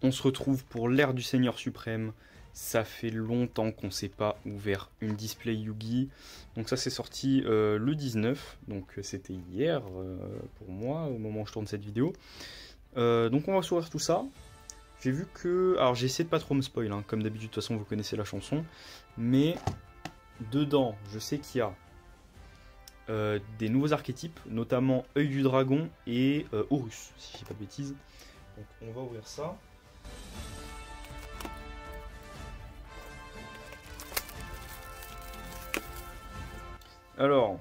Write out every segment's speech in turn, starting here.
On se retrouve pour l'ère du Seigneur Suprême. Ça fait longtemps qu'on ne s'est pas ouvert une display Yugi. Donc ça c'est sorti le 19, donc c'était hier pour moi au moment où je tourne cette vidéo. Donc on va s'ouvrir tout ça. J'ai vu que... Alors j'ai essayé de pas trop me spoil, hein. Comme d'habitude de toute façon vous connaissez la chanson. Mais dedans je sais qu'il y a des nouveaux archétypes, notamment œil du dragon et Horus, si je dis pas de bêtises. Donc on va ouvrir ça. Alors,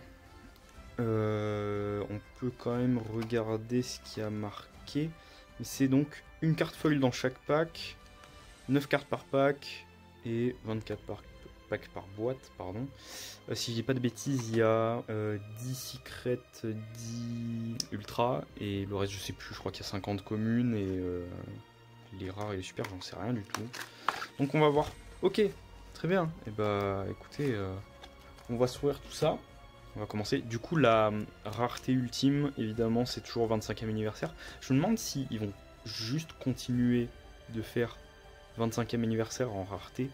on peut quand même regarder ce qui a marqué. C'est donc une carte foil dans chaque pack, 9 cartes par pack et 24 pack par boîte, pardon. Si je dis pas de bêtises, il y a 10 secrets, 10 ultra et le reste je sais plus, je crois qu'il y a 50 communes et les rares et les super, j'en sais rien du tout. Donc on va voir. Ok, très bien. Et bah écoutez, on va s'ouvrir tout ça. On va commencer. Du coup, la rareté ultime, évidemment, c'est toujours 25e anniversaire. Je me demande s'ils vont juste continuer de faire 25e anniversaire en rareté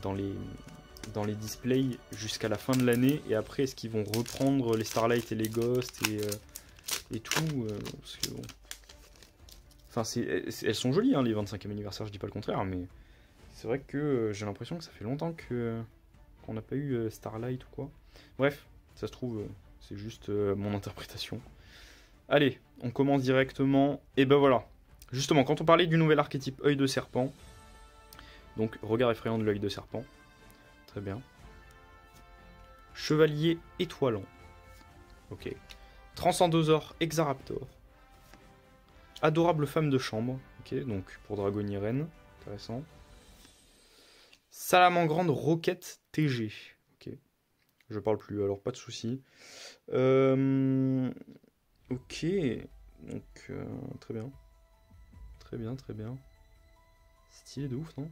dans les displays jusqu'à la fin de l'année. Et après, est-ce qu'ils vont reprendre les Starlight et les Ghosts et tout parce que, bon. Enfin, elles sont jolies, hein, les 25e anniversaire, je dis pas le contraire, mais c'est vrai que j'ai l'impression que ça fait longtemps qu'on n'a pas eu Starlight ou quoi. Bref, ça se trouve, c'est juste mon interprétation. Allez, on commence directement. Et ben voilà. Justement, quand on parlait du nouvel archétype œil de serpent, donc regard effrayant de l'œil de serpent. Très bien. Chevalier étoilant. Ok. Transcendosaure Exaraptor. Adorable femme de chambre. Ok, donc pour Dragonnier Reine. Intéressant. Salamangrande Roquette TG. Ok. Je parle plus, alors pas de soucis. Ok. Donc, très bien. Très bien, très bien. Stylé de ouf, non?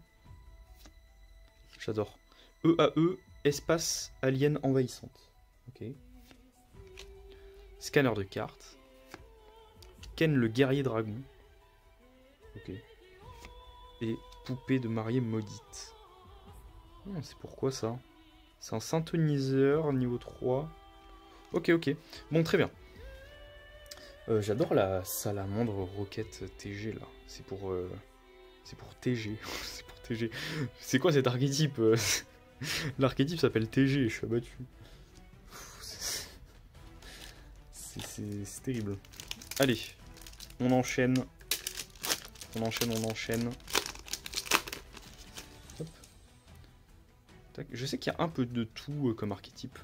J'adore. EAE, espace alien envahissante. Ok. Scanner de cartes. Ken le guerrier dragon. Ok. Et poupée de mariée maudite. C'est pourquoi ça? C'est un synthoniseur niveau 3. Ok, ok. Bon, très bien. J'adore la salamandre roquette TG là. C'est pour TG. C'est pour TG. C'est quoi cet archétype? L'archétype s'appelle TG, je suis abattu. C'est terrible. Allez, on enchaîne. On enchaîne, on enchaîne. Hop. Tac. Je sais qu'il y a un peu de tout comme archétype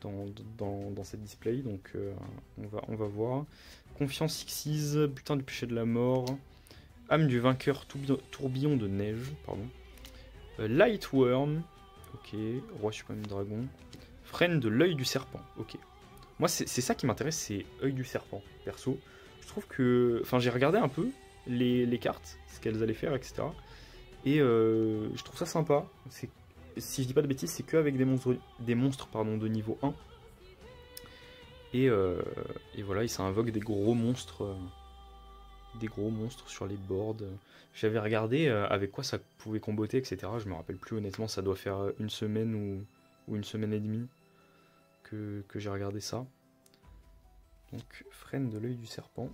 dans cette display, donc on va voir. Confiance Xyz, butin du péché de la mort, âme du vainqueur, tourbillon de neige, pardon. Lightworm, ok, roi suprême dragon, frêne de l'œil du serpent, ok. Moi c'est ça qui m'intéresse, c'est œil du serpent, perso. Je trouve que, enfin j'ai regardé un peu les cartes, ce qu'elles allaient faire, etc. Et je trouve ça sympa. Si je dis pas de bêtises, c'est qu'avec des monstres pardon, de niveau 1. Et voilà, et ça invoque des gros monstres sur les boards. J'avais regardé avec quoi ça pouvait comboter, etc. Je me rappelle plus honnêtement, ça doit faire une semaine ou une semaine et demie que j'ai regardé ça. Donc, frêne de l'œil du serpent.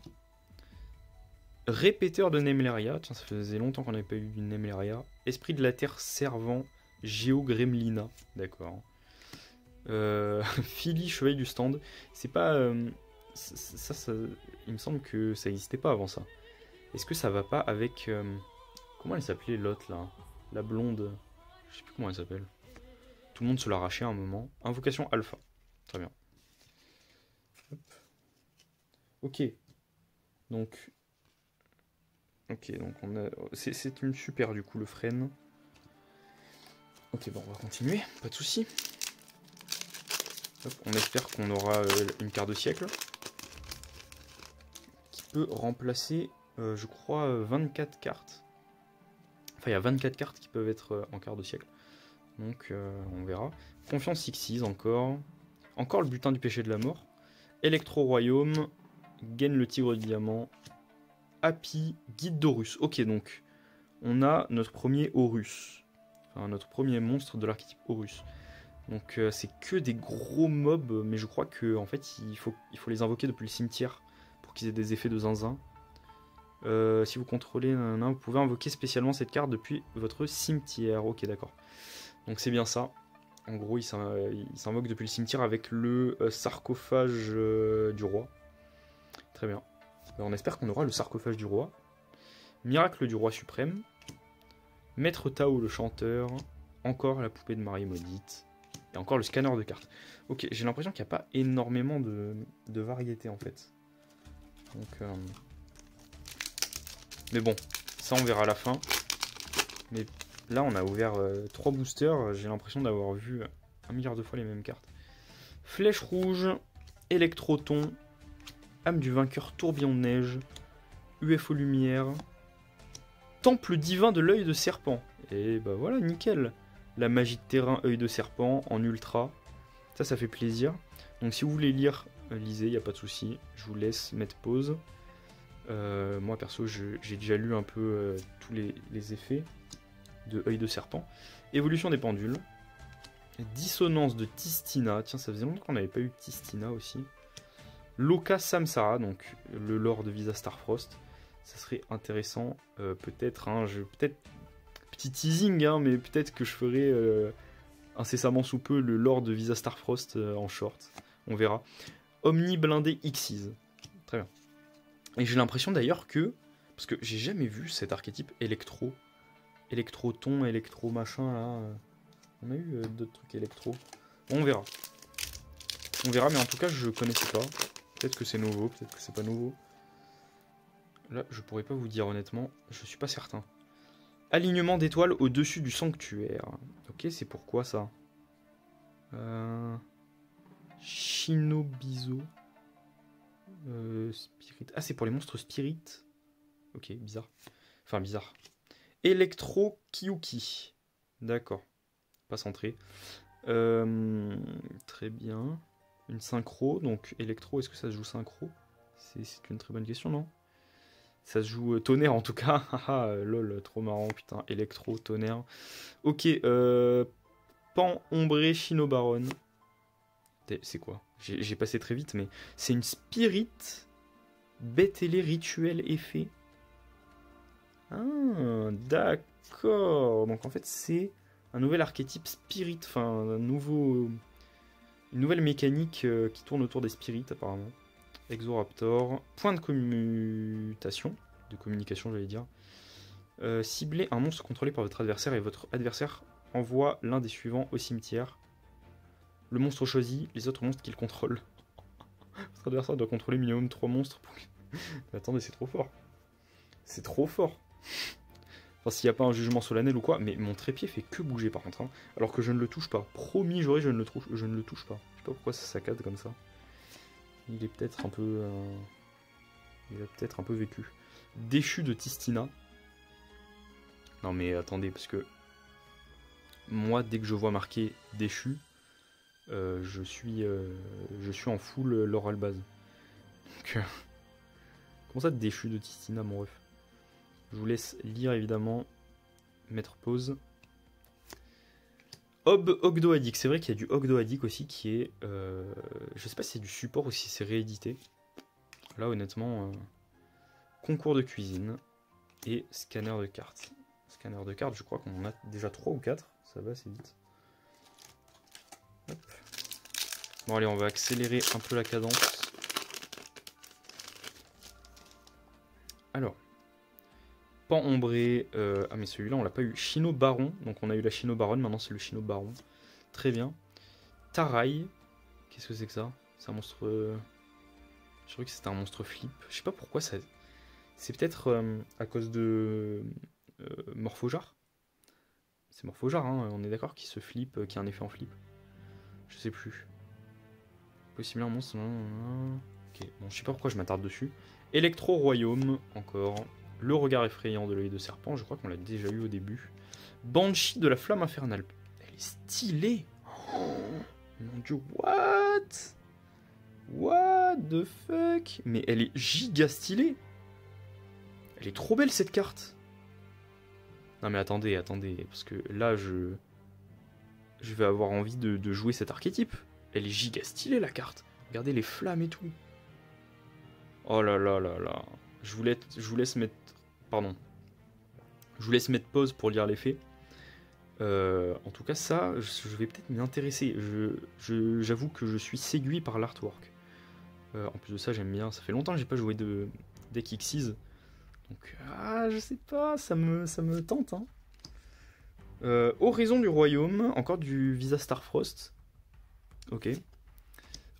Répéteur de Nemleria, tiens, ça faisait longtemps qu'on n'avait pas eu d'une Nemleria. Esprit de la terre servant. Géogremlina, d'accord. Philly, chevalier du stand. C'est pas. Ça, il me semble que ça n'existait pas avant ça. Est-ce que ça va pas avec. Comment elle s'appelait l'autre là? La blonde. Je sais plus comment elle s'appelle. Tout le monde se l'arrachait à un moment. Invocation alpha. Très bien. Hop. Ok. Donc. Ok, donc on a. C'est une super du coup le frêne. Ok, bon, on va continuer, pas de soucis. Hop, on espère qu'on aura une carte de siècle qui peut remplacer, je crois, 24 cartes. Enfin, il y a 24 cartes qui peuvent être en carte de siècle. Donc, on verra. Confiance Xyz encore. Encore le butin du péché de la mort. Electro Royaume. Gaine le tigre de diamant. Happy, guide d'Horus. Ok, donc on a notre premier Horus. Enfin, notre premier monstre de l'archétype Horus. Donc c'est que des gros mobs, mais je crois que en fait il faut les invoquer depuis le cimetière pour qu'ils aient des effets de zinzin. Si vous contrôlez vous pouvez invoquer spécialement cette carte depuis votre cimetière. Ok, d'accord. Donc c'est bien ça. En gros, il s'invoque depuis le cimetière avec le sarcophage du roi. Très bien. On espère qu'on aura le sarcophage du roi. Miracle du roi suprême. Maître Tao le chanteur. Encore la poupée de Marie maudite. Et encore le scanner de cartes. Ok, j'ai l'impression qu'il n'y a pas énormément de variété en fait. Donc, mais bon, ça on verra à la fin. Mais là on a ouvert 3 boosters. J'ai l'impression d'avoir vu 1 milliard de fois les mêmes cartes. Flèche rouge, électroton, âme du vainqueur, tourbillon de neige, UFO lumière, temple divin de l'œil de serpent. Et bah voilà, nickel. La magie de terrain, œil de serpent en ultra. Ça fait plaisir. Donc si vous voulez lire, lisez, il n'y a pas de souci. Je vous laisse mettre pause. Moi perso, j'ai déjà lu un peu tous les effets de œil de serpent. Évolution des pendules. Dissonance de Tistina. Tiens, ça faisait longtemps qu'on n'avait pas eu Tistina aussi. Loka Samsara, donc le lore de Visa Starfrost. Ça serait intéressant. Peut-être, petit teasing, mais peut-être que je ferai incessamment sous peu le lore de Visa Starfrost en short. On verra. Omni blindé Xyz. Très bien. Et j'ai l'impression d'ailleurs que, parce que j'ai jamais vu cet archétype électro. Électroton, électro machin là. On a eu d'autres trucs électro. Bon, on verra. On verra, mais en tout cas je connaissais pas. Peut-être que c'est nouveau, peut-être que c'est pas nouveau. Là, je pourrais pas vous dire honnêtement, je suis pas certain. Alignement d'étoiles au-dessus du sanctuaire. Ok, c'est pourquoi ça Shinobizo. Spirit. Ah, c'est pour les monstres spirit. Ok, bizarre. Enfin, bizarre. Electro Kyuki. D'accord. Pas centré. Très bien. Une synchro. Donc, électro, est-ce que ça se joue synchro? C'est une très bonne question, non? Ça se joue tonnerre en tout cas. Lol, trop marrant, putain. Électro, tonnerre. Ok, Pan ombré Shinobaron. C'est quoi? J'ai passé très vite, mais c'est une spirit bête ailée rituel effet. Ah, d'accord. Donc en fait, c'est un nouvel archétype spirit. Enfin, une nouvelle mécanique qui tourne autour des spirits, apparemment. Exoraptor. Point de commutation. De communication, j'allais dire. Ciblez un monstre contrôlé par votre adversaire et votre adversaire envoie l'un des suivants au cimetière. Le monstre choisi, les autres monstres qu'il contrôle. Votre adversaire doit contrôler minimum 3 monstres. Mais attendez, c'est trop fort. C'est trop fort. Enfin, s'il n'y a pas un jugement solennel ou quoi, mais mon trépied fait que bouger par contre. Hein, alors que je ne le touche pas. Promis, je ne le touche pas. Je sais pas pourquoi ça saccade comme ça. Il est peut-être un peu... Il a peut-être un peu vécu. Déchu de Tistina. Non mais attendez, parce que... Moi, dès que je vois marqué déchu... je suis en full Laurel base. Donc, comment ça déchu de Tistina, mon ref? Je vous laisse lire évidemment, mettre pause. Ogdoadik, c'est vrai qu'il y a du Ogdoadik aussi qui est... je sais pas si c'est du support ou si c'est réédité. Là honnêtement, concours de cuisine et scanner de cartes. Scanner de cartes, je crois qu'on en a déjà 3 ou 4, ça va assez vite. Hop. Bon allez, on va accélérer un peu la cadence. Alors, Pan ombré, ah mais celui-là on l'a pas eu. Chino Baron, donc on a eu la Chino Baron, maintenant c'est le Chino Baron. Très bien. Tarai, qu'est-ce que c'est que ça? C'est un monstre... Je crois que c'était un monstre flip. Je sais pas pourquoi ça... C'est peut-être à cause de Morphojar. C'est Morphojar, hein, on est d'accord, qui se flip, qui a un effet en flip. Je sais plus. Possible un monstre... Ok, bon, je sais pas pourquoi je m'attarde dessus. Electro Royaume, encore. Le regard effrayant de l'œil de serpent, je crois qu'on l'a déjà eu au début. Banshee de la flamme infernale. Elle est stylée. Oh, mon dieu, what? What the fuck? Mais elle est giga stylée. Elle est trop belle cette carte. Non mais attendez, parce que là je vais avoir envie de jouer cet archétype. Elle est giga stylée la carte. Regardez les flammes et tout. Oh là là là là. Je vous laisse mettre... Pardon. Je vous laisse mettre pause pour lire les faits. En tout cas ça, je vais peut-être m'y intéresser. J'avoue que je suis séduit par l'artwork. En plus de ça j'aime bien. Ça fait longtemps que j'ai pas joué de deck Xyz. Donc je sais pas, ça me tente. Hein. Horizon du Royaume, encore du Visa Starfrost. Ok.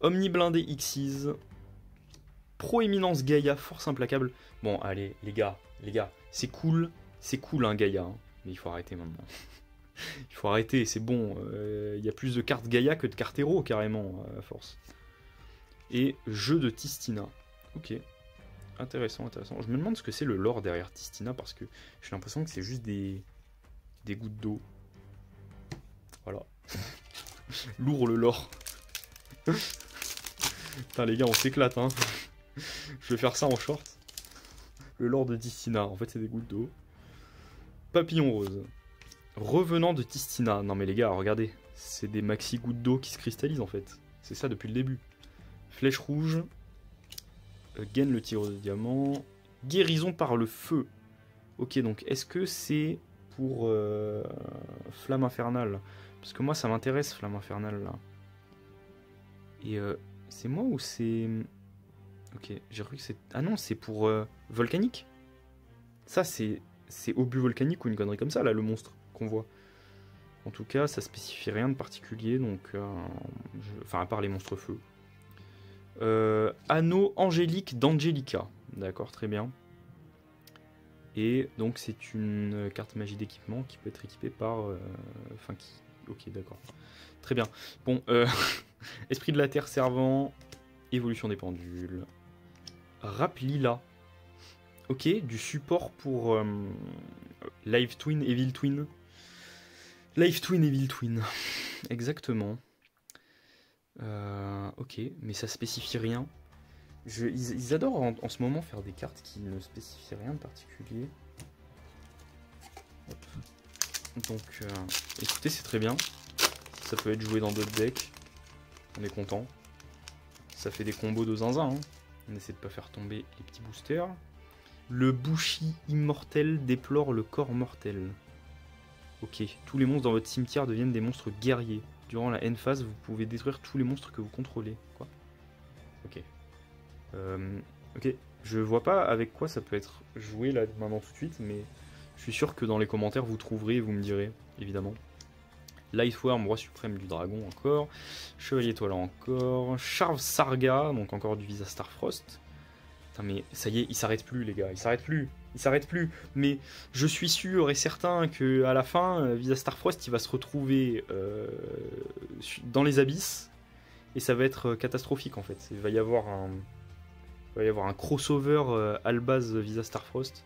Omni blindé Xyz. Proéminence Gaïa, force implacable. Bon, allez, les gars, c'est cool hein, Gaïa. Hein. Mais il faut arrêter maintenant. Il faut arrêter, c'est bon. Il y a plus de cartes Gaïa que de cartes héros, carrément, à force. Et jeu de Tistina. Ok. Intéressant. Je me demande ce que c'est le lore derrière Tistina, parce que j'ai l'impression que c'est juste des gouttes d'eau. Voilà. Lourd le lore. Putain les gars, on s'éclate hein. Je vais faire ça en short. Le lore de Tistina, en fait c'est des gouttes d'eau. Papillon rose. Revenant de Tistina. Non mais les gars, regardez. C'est des maxi gouttes d'eau qui se cristallisent en fait. C'est ça depuis le début. Flèche rouge. Gaine le tigre de diamant. Guérison par le feu. Ok, donc est-ce que c'est pour Flamme Infernale? Parce que moi ça m'intéresse Flamme Infernale là. Et c'est moi ou c'est... Ok, j'ai cru que c'est... Ah non, c'est pour Volcanique. Ça c'est obus volcanique ou une connerie comme ça là, le monstre qu'on voit. En tout cas, ça spécifie rien de particulier, donc... Enfin, à part les monstres feu. Anneau angélique d'Angelica. D'accord, très bien. Et donc c'est une carte magie d'équipement qui peut être équipée par... Enfin, qui... Ok, d'accord. Très bien. Bon, Esprit de la Terre servant. Évolution des pendules. Rap Lila. Ok, du support pour Live Twin, Evil Twin. Live Twin, Evil Twin. Exactement. Ok, mais ça spécifie rien. Ils adorent en ce moment faire des cartes qui ne spécifient rien de particulier. Hop. Donc, écoutez, c'est très bien. Ça peut être joué dans d'autres decks. On est content. Ça fait des combos de zinzin. Hein. On essaie de pas faire tomber les petits boosters. Le Bushi immortel déplore le corps mortel. Ok, tous les monstres dans votre cimetière deviennent des monstres guerriers. Durant la end phase, vous pouvez détruire tous les monstres que vous contrôlez. Quoi? Ok. Ok, je vois pas avec quoi ça peut être joué là maintenant tout de suite, mais je suis sûr que dans les commentaires vous trouverez et vous me direz, évidemment. Lightworm, roi suprême du dragon encore. Chevalier étoile encore. Charve Sarga, donc encore du Visa Starfrost. Putain mais ça y est, il s'arrête plus les gars, il s'arrête plus. Mais je suis sûr et certain que à la fin, Visa Starfrost il va se retrouver dans les abysses. Et ça va être catastrophique en fait. Il va y avoir un crossover Albaz Visa Starfrost.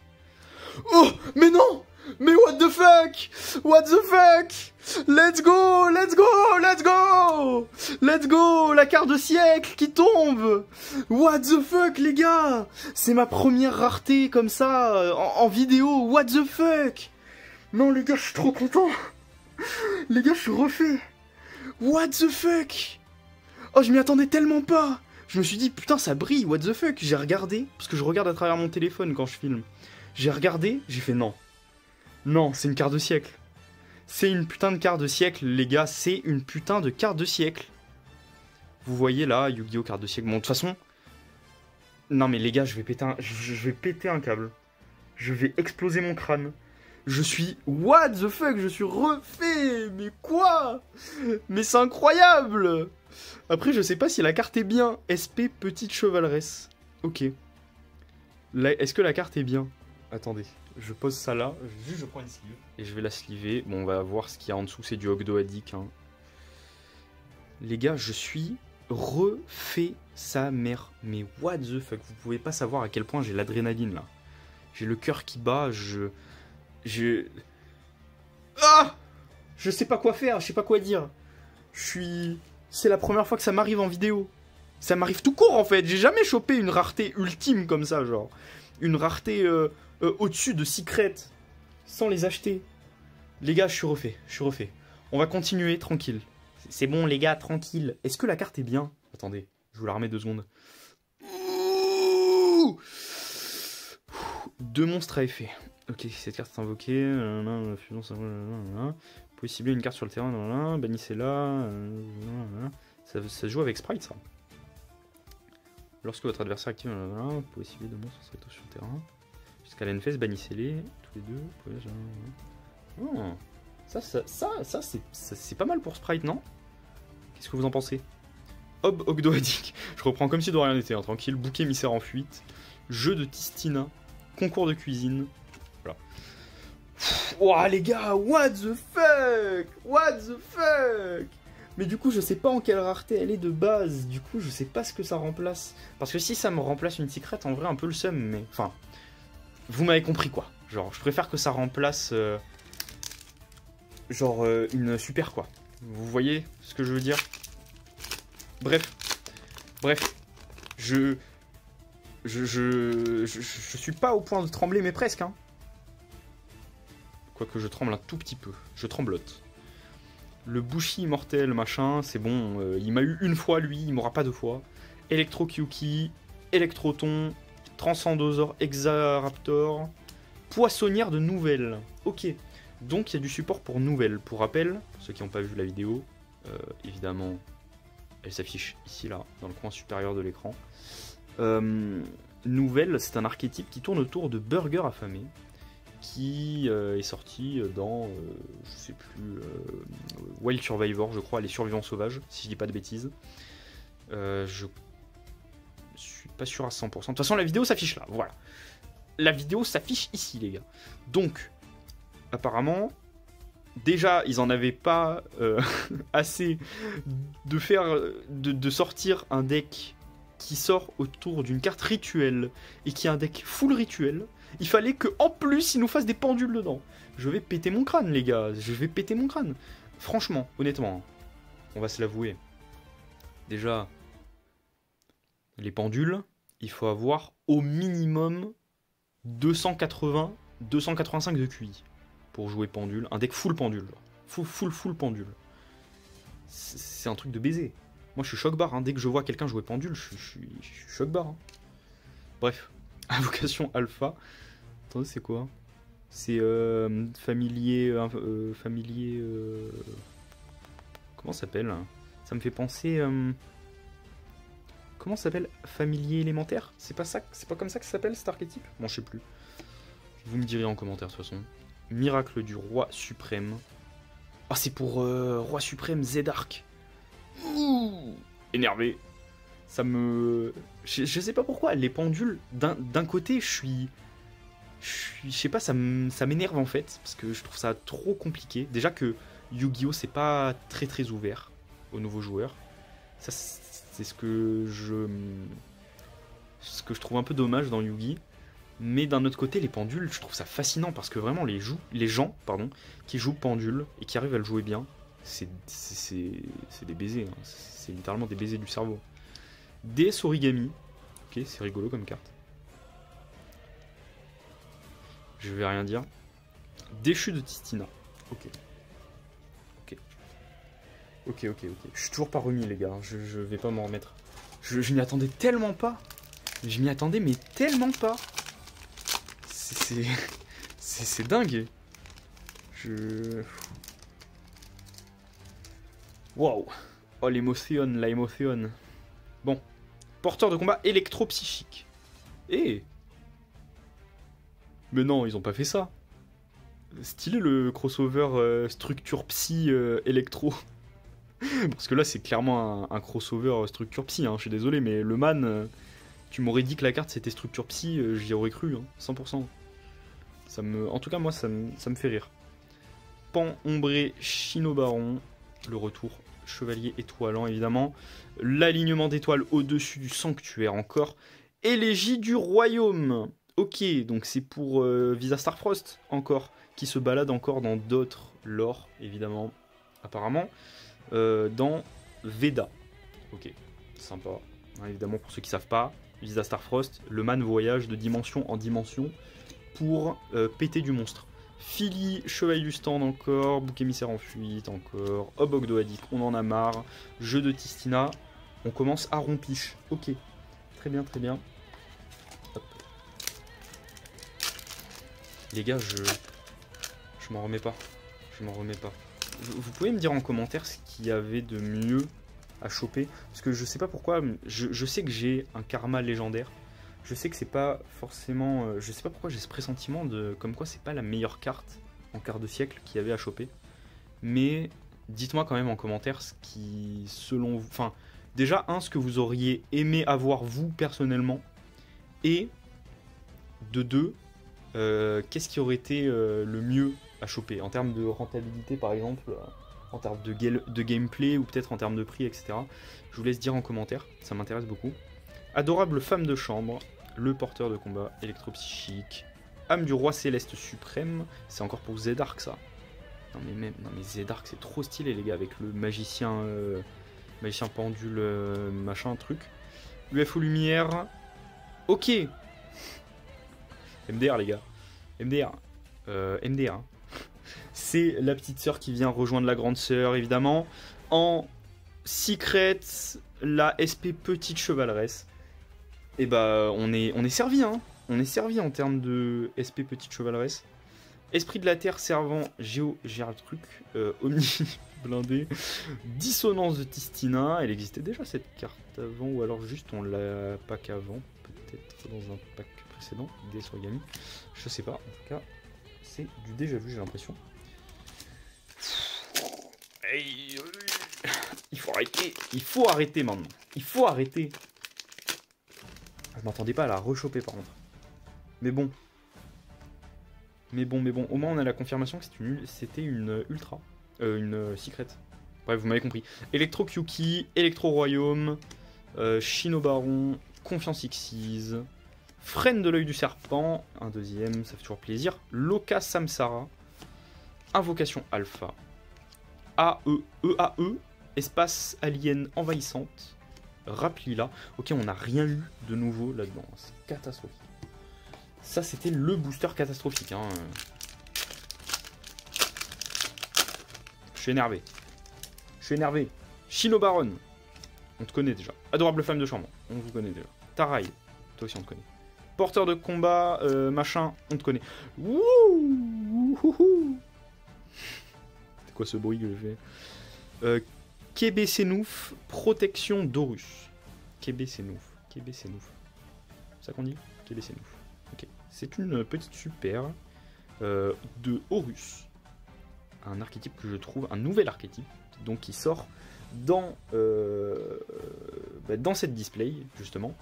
Oh mais non! Mais what the fuck? What the fuck? Let's go! Let's go! Let's go! Let's go! La carte de siècle qui tombe! What the fuck les gars? C'est ma première rareté comme ça en vidéo. What the fuck? Non les gars, je suis trop content. Les gars, je suis refait. What the fuck? Oh, je m'y attendais tellement pas. Je me suis dit, putain, ça brille, what the fuck. J'ai regardé, parce que je regarde à travers mon téléphone quand je filme. J'ai regardé, j'ai fait non. Non, c'est une carte de siècle. C'est une putain de carte de siècle, les gars. C'est une putain de carte de siècle. Vous voyez là, Yu-Gi-Oh! Carte de siècle. Bon, de toute façon... Non mais les gars, je vais péter un câble. Je vais exploser mon crâne. Je suis... What the fuck? Je suis refait. Mais quoi? Mais c'est incroyable. Après, je sais pas si la carte est bien. SP petite chevaleresse. Ok. Est-ce que la carte est bien? Attendez, je pose ça là. Juste, je prends une sleeve. Et je vais la sleever. Bon, on va voir ce qu'il y a en dessous. C'est du Ogdoadik. Hein. Les gars, je suis refait sa mère. Mais what the fuck? Vous pouvez pas savoir à quel point j'ai l'adrénaline là. J'ai le cœur qui bat. Ah! Je sais pas quoi faire. Je sais pas quoi dire. C'est la première fois que ça m'arrive en vidéo. Ça m'arrive tout court en fait. J'ai jamais chopé une rareté ultime comme ça, genre. une rareté au-dessus de Secret sans les acheter. Les gars, je suis refait. On va continuer, tranquille. C'est bon, les gars, tranquille. Est-ce que la carte est bien? Attendez, je vous la remets 2 secondes. Ouh, 2 monstres à effet. Ok, cette carte est invoquée. Vous pouvez cibler une carte sur le terrain. Bannissez-la. Ça se joue avec Sprite, ça. Lorsque votre adversaire active, vous pouvez cibler 2 monstres sur le terrain. Jusqu'à l'Enfest, bannissez-les. Tous les deux. Oh. Ça c'est pas mal pour Sprite, non? Qu'est-ce que vous en pensez? Hob Ogdoadic. Je reprends comme si de rien n'était, hein, tranquille. Bouc émissaire en fuite. Jeu de Tistina. Concours de cuisine. Voilà. Ouah, les gars, what the fuck? What the fuck? Mais du coup, je sais pas en quelle rareté elle est de base. Du coup, je sais pas ce que ça remplace. Parce que si ça me remplace une secrète, en vrai, un peu le seum, mais... Enfin, vous m'avez compris, quoi. Genre, je préfère que ça remplace... une super, quoi. Vous voyez ce que je veux dire? Bref. Je suis pas au point de trembler, mais presque, hein. Quoique je tremble un tout petit peu. Je tremblote. Le Bushi immortel, machin, c'est bon. Il m'a eu une fois, lui, il m'aura pas 2 fois. Electro Kyuki, Electroton, Transcendosaur, Exaraptor, Poissonnière de nouvelles. Ok. Donc il y a du support pour nouvelles. Pour rappel, pour ceux qui n'ont pas vu la vidéo, évidemment, elle s'affiche ici, là, dans le coin supérieur de l'écran. Nouvelle, c'est un archétype qui tourne autour de Burger affamé, qui est sorti dans, je sais plus, Wild Survivor, je crois, les survivants sauvages, si je dis pas de bêtises. Je suis pas sûr à 100%. De toute façon, la vidéo s'affiche là, voilà. La vidéo s'affiche ici, les gars. Donc, apparemment, déjà, ils en avaient pas assez de sortir un deck qui sort autour d'une carte rituelle et qui est un deck full rituel. Il fallait que en plus, ils nous fassent des pendules dedans. Je vais péter mon crâne, les gars. Je vais péter mon crâne. Franchement, honnêtement, on va se l'avouer. Déjà, les pendules, il faut avoir au minimum 280-285 de QI pour jouer pendule. Un deck full pendule. Full pendule. C'est un truc de baiser. Moi, je suis choc-barre. Hein. Dès que je vois quelqu'un jouer pendule, je suis choc-barre. Hein. Bref. Invocation alpha. Attendez, c'est quoi? C'est familier... comment ça s'appelle? Ça me fait penser... Comment ça s'appelle? Familier élémentaire? C'est pas comme ça que ça s'appelle cet archétype? Bon, je sais plus. Vous me direz en commentaire de toute façon. Miracle du roi suprême. Ah, c'est pour roi suprême Z-Arc. Énervé. Ça me... Je sais pas pourquoi. Les pendules, d'un côté, je sais pas, ça m'énerve en fait. Parce que je trouve ça trop compliqué. Déjà que Yu-Gi-Oh! C'est pas très ouvert aux nouveaux joueurs. Ça, c'est ce que je trouve un peu dommage dans Yu-Gi. Mais d'un autre côté, les pendules, je trouve ça fascinant parce que vraiment, les gens qui jouent pendule et qui arrivent à le jouer bien, c'est des baisers. Hein. C'est littéralement des baisers du cerveau. DS Origami. Ok, c'est rigolo comme carte. Je vais rien dire. Déchu de Tistina. Ok. Ok. Je suis toujours pas remis, les gars. Je vais pas m'en remettre. Je m'y attendais tellement pas. Je m'y attendais, mais tellement pas. C'est dingue. Waouh. Oh, l'émotion, la émotion. Bon. Porteur de combat électro-psychique. Eh. Mais non, ils ont pas fait ça. Stylé le crossover structure psy électro. Parce que là, c'est clairement un crossover structure psy. Hein. Je suis désolé, mais le man, tu m'aurais dit que la carte c'était structure psy, j'y aurais cru, hein, 100%. En tout cas, moi, ça me fait rire. Pan ombré Chinobaron. Le retour chevalier étoilant, évidemment. L'alignement d'étoiles au-dessus du sanctuaire encore. Élégie du royaume. Ok, donc c'est pour Visa Starfrost, encore, qui se balade encore dans d'autres lore, évidemment, apparemment. Dans Veda. Ok, sympa. Hein, évidemment, pour ceux qui savent pas, Visa Starfrost, le man voyage de dimension en dimension pour péter du monstre. Philly, Chevalier du Stand encore, Bouc émissaire en fuite encore, Obogdoadik, on en a marre, jeu de Tistina, on commence à rompiche. Ok, très bien, très bien. Hop. Les gars, je m'en remets pas. Je m'en remets pas. Vous pouvez me dire en commentaire ce qu'il y avait de mieux à choper, parce que je sais pas pourquoi, je sais que j'ai un karma légendaire. Je sais que c'est pas forcément... je sais pas pourquoi j'ai ce pressentiment de... Comme quoi c'est pas la meilleure carte en quart de siècle qu'il y avait à choper. Mais dites-moi quand même en commentaire ce qui, selon vous... Enfin, déjà, ce que vous auriez aimé avoir vous personnellement. Et de deux, qu'est-ce qui aurait été le mieux à choper en termes de rentabilité par exemple, en termes de gameplay ou peut-être en termes de prix, etc. Je vous laisse dire en commentaire, ça m'intéresse beaucoup. Adorable femme de chambre. Le porteur de combat, électropsychique, âme du roi céleste suprême, c'est encore pour Zédark ça. Non mais Zédark c'est trop stylé les gars, avec le magicien pendule machin truc. UFO lumière, ok. MDR les gars, MDR, MDR. C'est la petite sœur qui vient rejoindre la grande sœur évidemment. En secret, la SP petite chevaleresse. Et bah on est servi hein. On est servi en termes de SP petite chevaleresse. Esprit de la terre servant Géo gère le truc. Omni blindé. Dissonance de Tistina. Elle existait déjà cette carte avant, ou alors juste on l'a pack avant. Peut-être dans un pack précédent. Des Origami. Je sais pas. En tout cas, c'est du déjà vu, j'ai l'impression. Il faut arrêter. Il faut arrêter maintenant. Il faut arrêter. Je m'attendais pas à la rechoper par contre. Mais bon. Au moins on a la confirmation que c'était une ultra. Une secret. Bref, vous m'avez compris. Electro Kyuki, Electro Royaume, Shino Baron, Confiance Xyz, Freine de l'œil du serpent, un deuxième, ça fait toujours plaisir. Loka Samsara, Invocation Alpha, EAE, Espace Alien Envahissante. Raplila. Ok, on n'a rien eu de nouveau là-dedans. C'est catastrophique. Ça, c'était le booster catastrophique. Hein. Je suis énervé. Je suis énervé. Shino Baron. On te connaît déjà. Adorable femme de chambre. On vous connaît déjà. Tarai. Toi aussi, on te connaît. Porteur de combat, machin. On te connaît. Wouh. C'est quoi ce bruit que je fais Kebe Senouf, protection d'Horus. Kebe Senouf. Kebe Senouf. C'est ça qu'on dit Kebe Senouf. Ok. C'est une petite super de Horus. Un archétype que je trouve, un nouvel archétype, donc qui sort dans cette display, justement,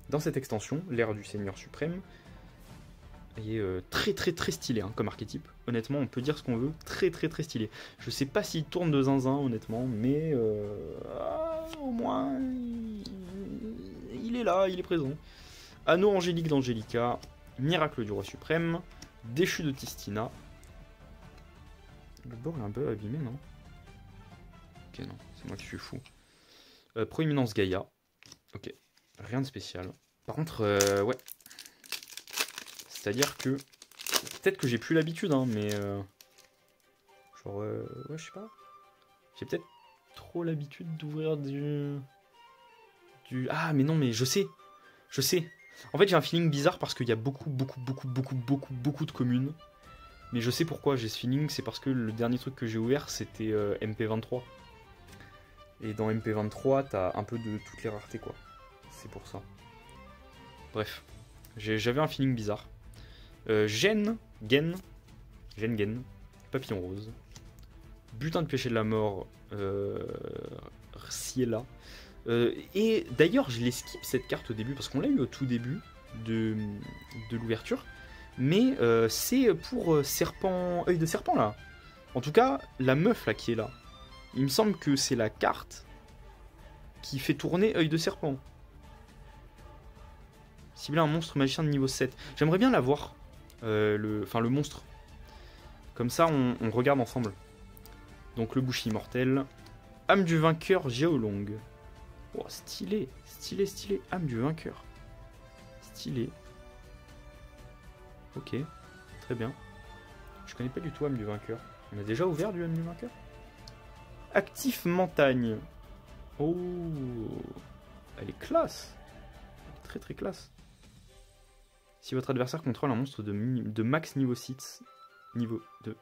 dans cette extension, l'ère du Seigneur Suprême. Et très stylé hein, comme archétype. Honnêtement, on peut dire ce qu'on veut. Très stylé. Je sais pas s'il tourne de zinzin, honnêtement, mais au moins, il est là, il est présent. Anneau angélique d'Angelica, Miracle du Roi Suprême, Déchu de Tistina. Le bord est un peu abîmé, non? Ok, non, c'est moi qui suis fou. Proéminence Gaïa. Ok, rien de spécial. Par contre, ouais. C'est-à-dire que... Peut-être que j'ai plus l'habitude, hein, mais... genre, ouais, je sais pas. J'ai peut-être trop l'habitude d'ouvrir du... Ah, mais non, mais je sais. Je sais. En fait, j'ai un feeling bizarre parce qu'il y a beaucoup de communes. Mais je sais pourquoi j'ai ce feeling. C'est parce que le dernier truc que j'ai ouvert, c'était MP23. Et dans MP23, t'as un peu de toutes les raretés, quoi. C'est pour ça. Bref. J'avais un feeling bizarre. Gen, Papillon Rose. Butin de péché de la mort, Ciela. Et d'ailleurs, je les skip cette carte au début, parce qu'on l'a eu au tout début de l'ouverture. Mais c'est pour serpent, œil de serpent, là. En tout cas, la meuf, là, qui est là. Il me semble que c'est la carte qui fait tourner œil de serpent. Cibler un monstre magicien de niveau 7. J'aimerais bien l'avoir. Le monstre. Comme ça, on regarde ensemble. Donc, le boucher immortel. Âme du vainqueur, Géolong. Oh, stylé. Âme du vainqueur. stylé. Ok, très bien. Je connais pas du tout âme du vainqueur. On a déjà ouvert du âme du vainqueur. Actif montagne. Oh, elle est classe. Elle est très très classe. Si votre adversaire contrôle un monstre de max niveau 6, niveau 2.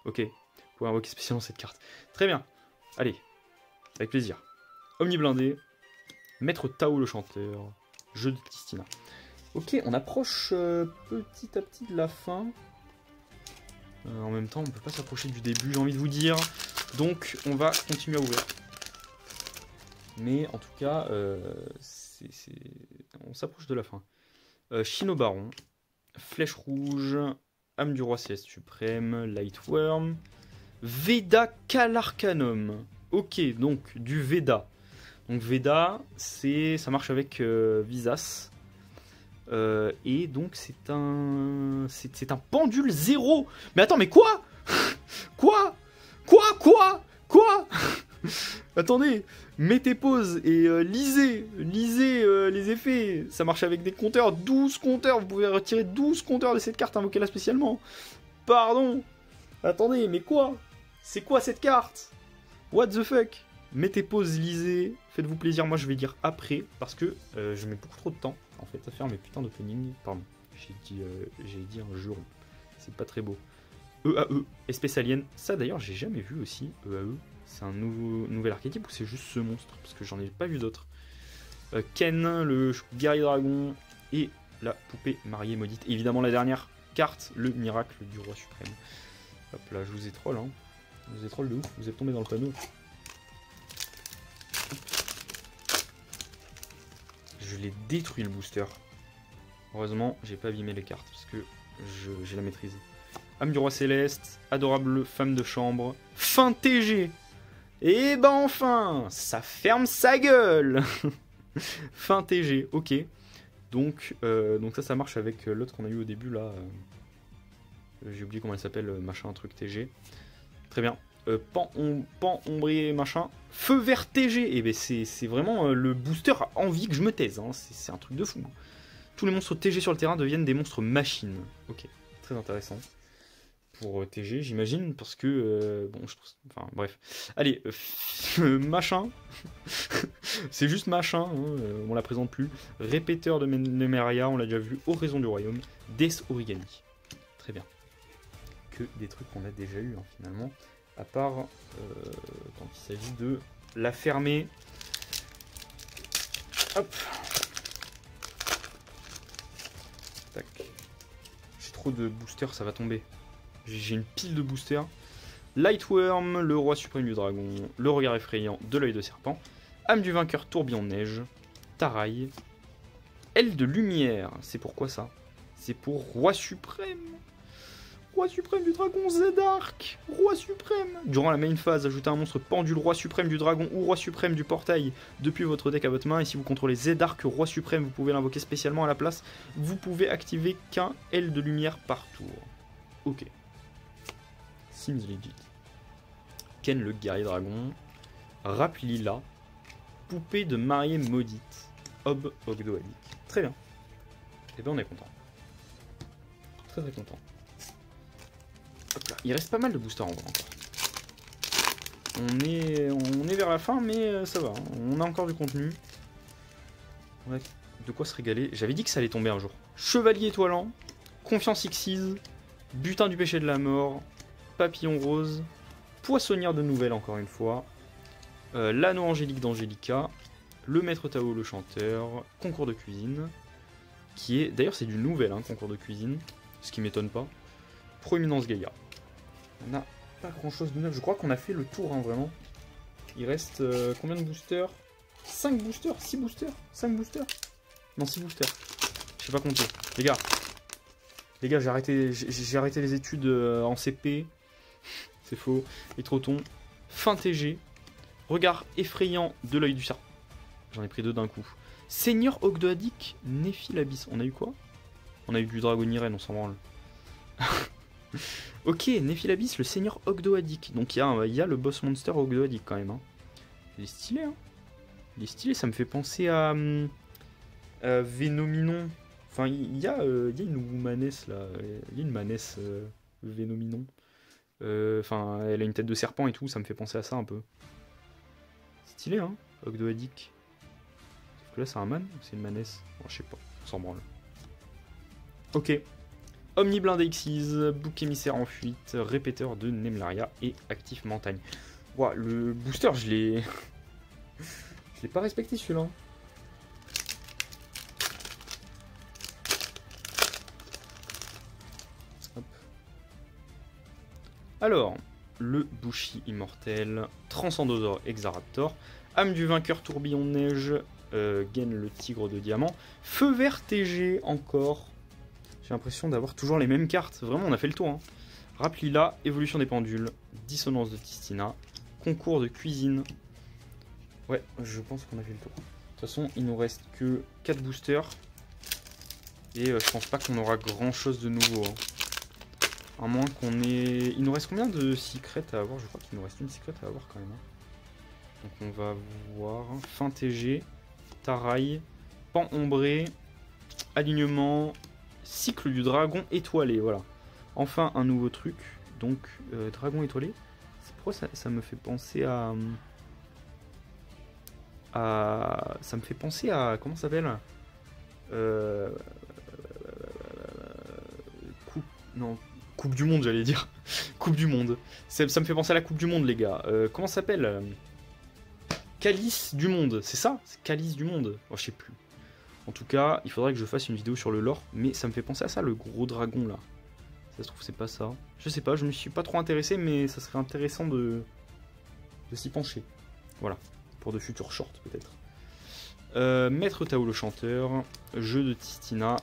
Ok, vous pouvez invoquer spécialement cette carte. Très bien. Allez, avec plaisir. Omni blindé, Maître Tao le chanteur, jeu de Tistina. Ok, on approche petit à petit de la fin. En même temps, on peut pas s'approcher du début, j'ai envie de vous dire. Donc, on va continuer à ouvrir. Mais en tout cas, on s'approche de la fin. Chino Baron, Flèche Rouge, Âme du Roi Céleste Suprême, Lightworm, Veda Calarcanum. Ok, donc du Veda. Donc Veda, ça marche avec Visas. Et donc c'est un pendule 0. Mais attends, mais quoi? Quoi? Attendez, mettez pause et lisez les effets. Ça marche avec des compteurs, 12 compteurs. Vous pouvez retirer 12 compteurs de cette carte, invoquez-la spécialement. Pardon. Attendez, mais quoi? C'est quoi cette carte? What the fuck? Mettez pause, lisez, faites-vous plaisir. Moi je vais lire après parce que je mets beaucoup trop de temps en fait à faire mes putains d'opening. Pardon, j'ai dit un jour. C'est pas très beau. EAE, espèce alien. Ça d'ailleurs j'ai jamais vu aussi. EAE, c'est un nouvel archétype ou c'est juste ce monstre? Parce que j'en ai pas vu d'autres. Ken, le guerrier dragon et la poupée mariée maudite. Et évidemment la dernière carte, le miracle du roi suprême. Hop là, je vous ai troll, hein. Je vous ai troll de ouf, vous êtes tombé dans le panneau. Je l'ai détruit le booster. Heureusement, j'ai pas abîmé les cartes parce que j'ai la maîtrise. Âme du roi céleste, adorable femme de chambre, fin TG. Et ben enfin, ça ferme sa gueule. Fin TG, ok. Donc ça marche avec l'autre qu'on a eu au début là. J'ai oublié comment elle s'appelle, machin truc TG. Très bien. Pan ombrier machin. Feu vert TG. Et ben c'est vraiment le booster a envie que je me taise. Hein. C'est un truc de fou. Tous les monstres TG sur le terrain deviennent des monstres machines. Ok, très intéressant. Pour TG, j'imagine, parce que... bon, je trouve... Enfin, bref. Allez, machin. C'est juste machin, hein, on la présente plus. Répéteur de Nemeria, on l'a déjà vu. Oraison du royaume. Death Origami. Très bien. Que des trucs qu'on a déjà eu, hein, finalement. À part quand il s'agit de la fermer. Hop. Tac. J'ai trop de boosters, ça va tomber. J'ai une pile de boosters. Lightworm, le roi suprême du dragon, le regard effrayant de l'œil de serpent, âme du vainqueur tourbillon de neige, Taraï, aile de lumière, c'est pourquoi ça? C'est pour roi suprême. Roi suprême du dragon Zedark. Roi suprême. Durant la main phase, ajoutez un monstre pendule roi suprême du dragon ou roi suprême du portail depuis votre deck à votre main. Et si vous contrôlez Zedark roi suprême, vous pouvez l'invoquer spécialement à la place. Vous pouvez activer qu'un aile de lumière par tour. Ok. Seems legit. Ken le guerrier dragon. Rap Lila. Poupée de mariée maudite. Ob Ogdoadik. Très bien. Et ben on est content. Très très content. Hop là. Il reste pas mal de boosters en vrai encore. On est vers la fin, mais ça va. Hein. On a encore du contenu. On a de quoi se régaler. J'avais dit que ça allait tomber un jour. Chevalier étoilant. Confiance Xyz. Butin du péché de la mort. Papillon rose. Poissonnière de nouvelles encore une fois. L'anneau angélique d'Angelica. Le maître Tao le chanteur. Concours de cuisine. Qui est... D'ailleurs c'est du nouvel hein, concours de cuisine. Ce qui m'étonne pas. Proéminence Gaïa. On n'a pas grand chose de neuf. Je crois qu'on a fait le tour, hein, vraiment. Il reste combien de boosters? 5 boosters? 6 boosters? 5 boosters? Non, 6 boosters. Je sais pas compter. Les gars, j'ai arrêté les études en CP. C'est faux. Et Troton. Fin TG. Regard effrayant de l'œil du serpent. J'en ai pris 2 d'un coup. Seigneur Ogdoadik, Néphilabis. On a eu quoi? On a eu du Dragoniren, on s'en branle. Ok, Néphilabis, le seigneur Ogdoadik. Donc il y a le boss monster Ogdoadik quand même. Hein. Il est stylé, hein. Il est stylé, ça me fait penser à Vénominon. Enfin, il y a une Woumaness là. Il y a une Maness Vénominon. Enfin, elle a une tête de serpent et tout, ça me fait penser à ça un peu. Stylé, hein, Ogdoadic. Sauf que là, c'est un man ou c'est une Maness? Bon, je sais pas, on s'en branle. Ok. Omni blindé Xyz, bouc émissaire en fuite, répéteur de Nemlaria et actif montagne. Ouah, le booster, je l'ai. Je l'ai pas respecté celui-là. Alors, le Bushi immortel, Transcendosaure Exaraptor, âme du vainqueur tourbillon de neige, Gain le tigre de diamant, feu vert TG encore. J'ai l'impression d'avoir toujours les mêmes cartes. Vraiment, on a fait le tour. Hein. Raplila, évolution des pendules, dissonance de Tistina, concours de cuisine. Ouais, je pense qu'on a fait le tour. De toute façon, il nous reste que 4 boosters. Et je pense pas qu'on aura grand chose de nouveau. Hein. À moins qu'on ait... Il nous reste combien de secrets à avoir? Je crois qu'il nous reste une secret à avoir quand même. Donc on va voir... Fin TG, Taraille, Pan ombré, alignement, cycle du dragon étoilé, voilà. Enfin un nouveau truc, donc dragon étoilé. C'est pourquoi ça me fait penser à... Ça me fait penser à... Comment ça s'appelle Non... Coupe du monde, j'allais dire. Coupe du monde. Ça me fait penser à la Coupe du monde, les gars. Comment ça s'appelle Calice du monde, c'est ça? C'est Calice du monde. Oh, je sais plus. En tout cas, il faudrait que je fasse une vidéo sur le lore, mais ça me fait penser à ça, le gros dragon, là. Ça se trouve, c'est pas ça. Je sais pas, je me suis pas trop intéressé, mais ça serait intéressant de s'y pencher. Voilà. Pour de futurs shorts, peut-être. Maître Tao le chanteur, jeu de Tistina,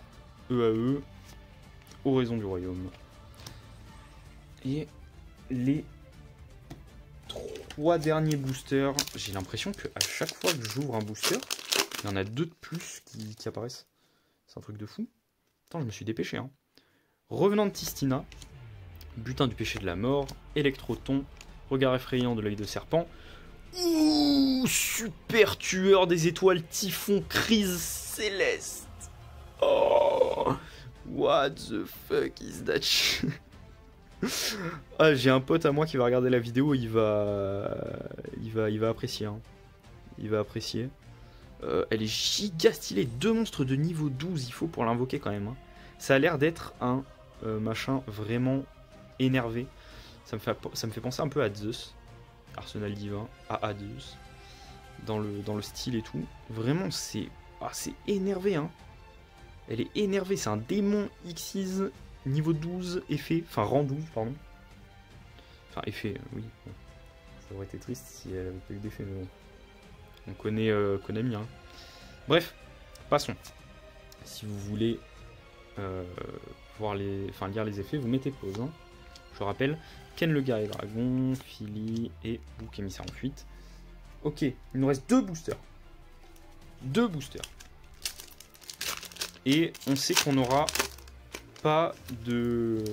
EAE, Oraison du royaume. Et les 3 derniers boosters, j'ai l'impression qu'à chaque fois que j'ouvre un booster, il y en a 2 de plus qui apparaissent. C'est un truc de fou. Attends, je me suis dépêché. Hein. Revenant de Tistina, butin du péché de la mort, électroton, regard effrayant de l'œil de serpent. Ouh, super tueur des étoiles, typhon, crise céleste. Oh, what the fuck is that shit? Ah, j'ai un pote à moi qui va regarder la vidéo, il va apprécier. Hein. Il va apprécier. Elle est giga stylée. 2 monstres de niveau 12, il faut pour l'invoquer quand même. Hein. Ça a l'air d'être un machin vraiment énervé. Ça me fait penser un peu à Zeus. Arsenal divin, à Zeus. Dans le style et tout. Vraiment, c'est énervé. Hein. Elle est énervée. C'est un démon Xyz. Niveau 12, effet, enfin rang 12, pardon. Enfin, effet, oui. Bon. Ça aurait été triste si elle avait pas eu d'effet, mais bon. On connaît Konami, hein. Bref, passons. Si vous voulez lire les effets, vous mettez pause. Hein. Je rappelle, Ken le guerrier dragon, Philly et Bouc émissaire en fuite. Ok, il nous reste 2 boosters. 2 boosters. Et on sait qu'on aura... pas de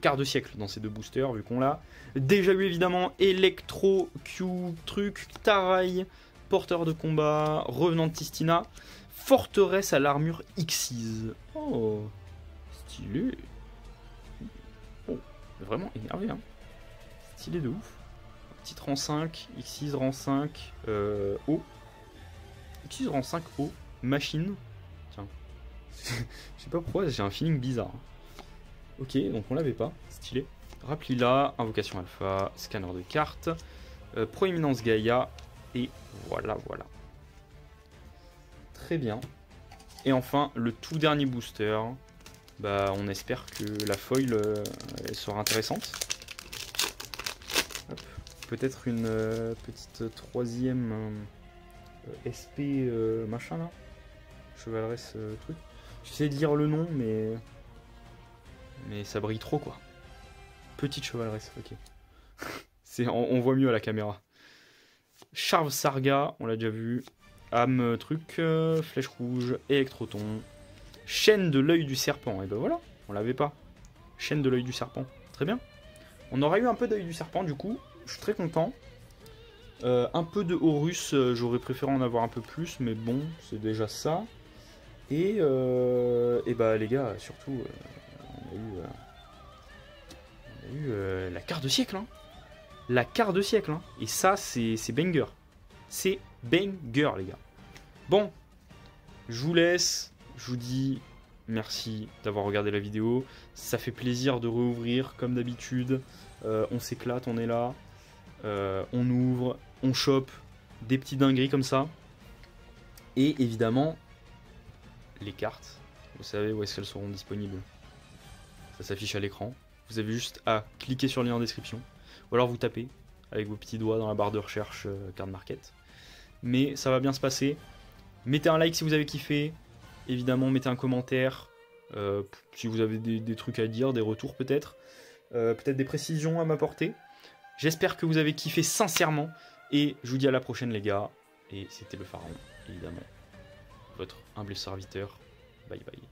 quart de siècle dans ces 2 boosters vu qu'on l'a déjà eu évidemment. Electro Q truc, Taraille, porteur de combat, revenant de Tistina, forteresse à l'armure Xyz. Oh, stylé. Oh, vraiment énervé, hein. Stylé de ouf. Petite rang 5, Xyz rang 5, O. Xyz rang 5 O, machine. Tiens. Je sais pas pourquoi, j'ai un feeling bizarre. Ok, donc on l'avait pas, stylé. Raplila, invocation alpha, scanner de cartes, proéminence Gaïa, et voilà. Très bien. Et enfin, le tout dernier booster. Bah, on espère que la foil elle sera intéressante. Peut-être une petite 3ème SP machin là. Chevaleresse truc. J'essaie de lire le nom, mais ça brille trop, quoi. Petite chevaleresse, ok. on voit mieux à la caméra. Charve Sarga, on l'a déjà vu. Âme truc, flèche rouge, électroton. Chaîne de l'œil du serpent, et ben voilà, on l'avait pas. Chaîne de l'œil du serpent, très bien. On aura eu un peu d'œil du serpent, du coup, je suis très content. Un peu de Horus, j'aurais préféré en avoir un peu plus, mais bon, c'est déjà ça. Et bah les gars, surtout, on a eu la carte de siècle, hein. La carte de siècle, hein. Et ça, c'est banger. C'est banger, les gars. Bon, je vous laisse. Je vous dis merci d'avoir regardé la vidéo. Ça fait plaisir de rouvrir, comme d'habitude. On s'éclate, on est là. On ouvre, on chope des petits dingueries comme ça. Et évidemment, les cartes, vous savez où est-ce qu'elles seront disponibles. Ça s'affiche à l'écran. Vous avez juste à cliquer sur le lien en description. Ou alors vous tapez avec vos petits doigts dans la barre de recherche Card Market. Mais ça va bien se passer. Mettez un like si vous avez kiffé. Évidemment, mettez un commentaire. Si vous avez des trucs à dire, des retours peut-être. Peut-être des précisions à m'apporter. J'espère que vous avez kiffé sincèrement. Et je vous dis à la prochaine les gars. Et c'était le Pharaon, évidemment. Votre humble serviteur. Bye bye.